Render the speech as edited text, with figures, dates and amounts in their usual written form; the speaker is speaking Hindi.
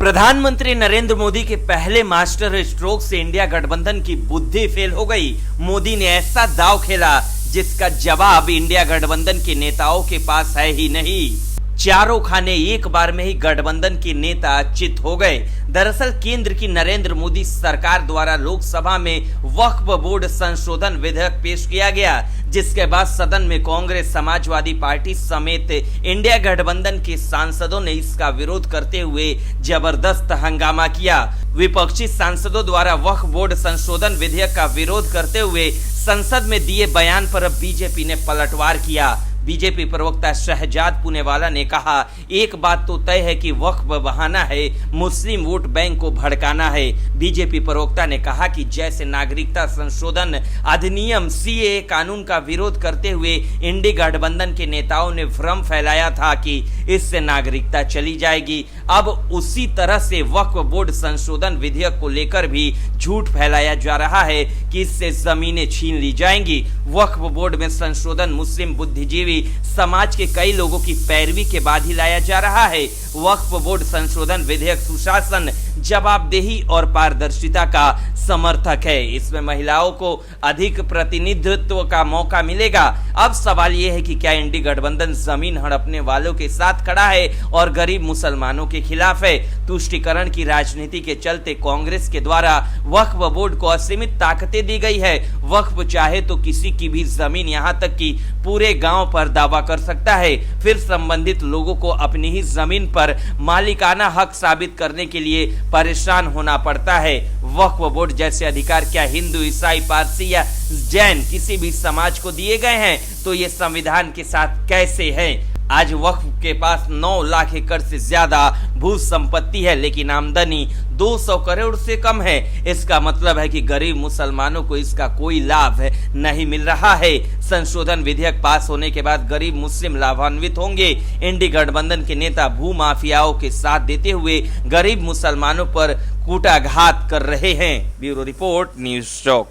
प्रधानमंत्री नरेंद्र मोदी के पहले मास्टर स्ट्रोक से इंडिया गठबंधन की बुद्धि फेल हो गई। मोदी ने ऐसा दांव खेला जिसका जवाब इंडिया गठबंधन के नेताओं के पास है ही नहीं। चारों खाने एक बार में ही गठबंधन के नेता चित हो गए। दरअसल केंद्र की नरेंद्र मोदी सरकार द्वारा लोकसभा में वक्फ बोर्ड संशोधन विधेयक पेश किया गया, जिसके बाद सदन में कांग्रेस, समाजवादी पार्टी समेत इंडिया गठबंधन के सांसदों ने इसका विरोध करते हुए जबरदस्त हंगामा किया। विपक्षी सांसदों द्वारा वक्फ बोर्ड संशोधन विधेयक का विरोध करते हुए संसद में दिए बयान पर अब बीजेपी ने पलटवार किया। बीजेपी प्रवक्ता शहजाद पुनेवाला ने कहा, एक बात तो तय है कि वक्फ बहाना है, मुस्लिम वोट बैंक को भड़काना है। बीजेपी प्रवक्ता ने कहा कि जैसे नागरिकता संशोधन अधिनियम सीएए कानून का विरोध करते हुए इंडी गठबंधन के नेताओं ने भ्रम फैलाया था कि इससे नागरिकता चली जाएगी, अब उसी तरह से वक्फ बोर्ड संशोधन विधेयक को लेकर भी झूठ फैलाया जा रहा है कि इससे जमीनें छीन ली जाएंगी। वक्फ बोर्ड में संशोधन मुस्लिम बुद्धिजीवी समाज के कई लोगों की पैरवी के बाद ही लाया जा रहा है। वक्फ बोर्ड संशोधन विधेयक सुशासन, जवाबदेही और पारदर्शिता का समर्थक है। इसमें महिलाओं को अधिक प्रतिनिधित्व का मौका मिलेगा। अब सवाल यह है कि क्या इंडी गठबंधन जमीन हड़पने वालों के साथ खड़ा है और गरीब मुसलमानों के खिलाफ है। तुष्टीकरण की राजनीति के चलते कांग्रेस के द्वारा वक्फ बोर्ड को असीमित ताकतें दी गई है। वक्फ चाहे तो किसी की भी जमीन, यहाँ तक कि पूरे गांव पर दावा कर सकता है, फिर संबंधित लोगों को अपनी ही जमीन पर मालिकाना हक साबित करने के लिए परेशान होना पड़ता है। वक्फ बोर्ड जैसे अधिकार क्या हिंदू, ईसाई, पारसी या जैन किसी भी समाज को दिए गए हैं, तो ये संविधान के साथ कैसे हैं? आज वक्फ के पास 9 लाख एकड़ से ज्यादा भू संपत्ति है, लेकिन आमदनी 200 करोड़ से कम है। इसका मतलब है कि गरीब मुसलमानों को इसका कोई लाभ नहीं मिल रहा है। संशोधन विधेयक पास होने के बाद गरीब मुस्लिम लाभान्वित होंगे। इंडी गठबंधन के नेता भू माफियाओं के साथ देते हुए गरीब मुसलमानों पर कूटाघात कर रहे हैं। ब्यूरो रिपोर्ट, न्यूज़ चौक।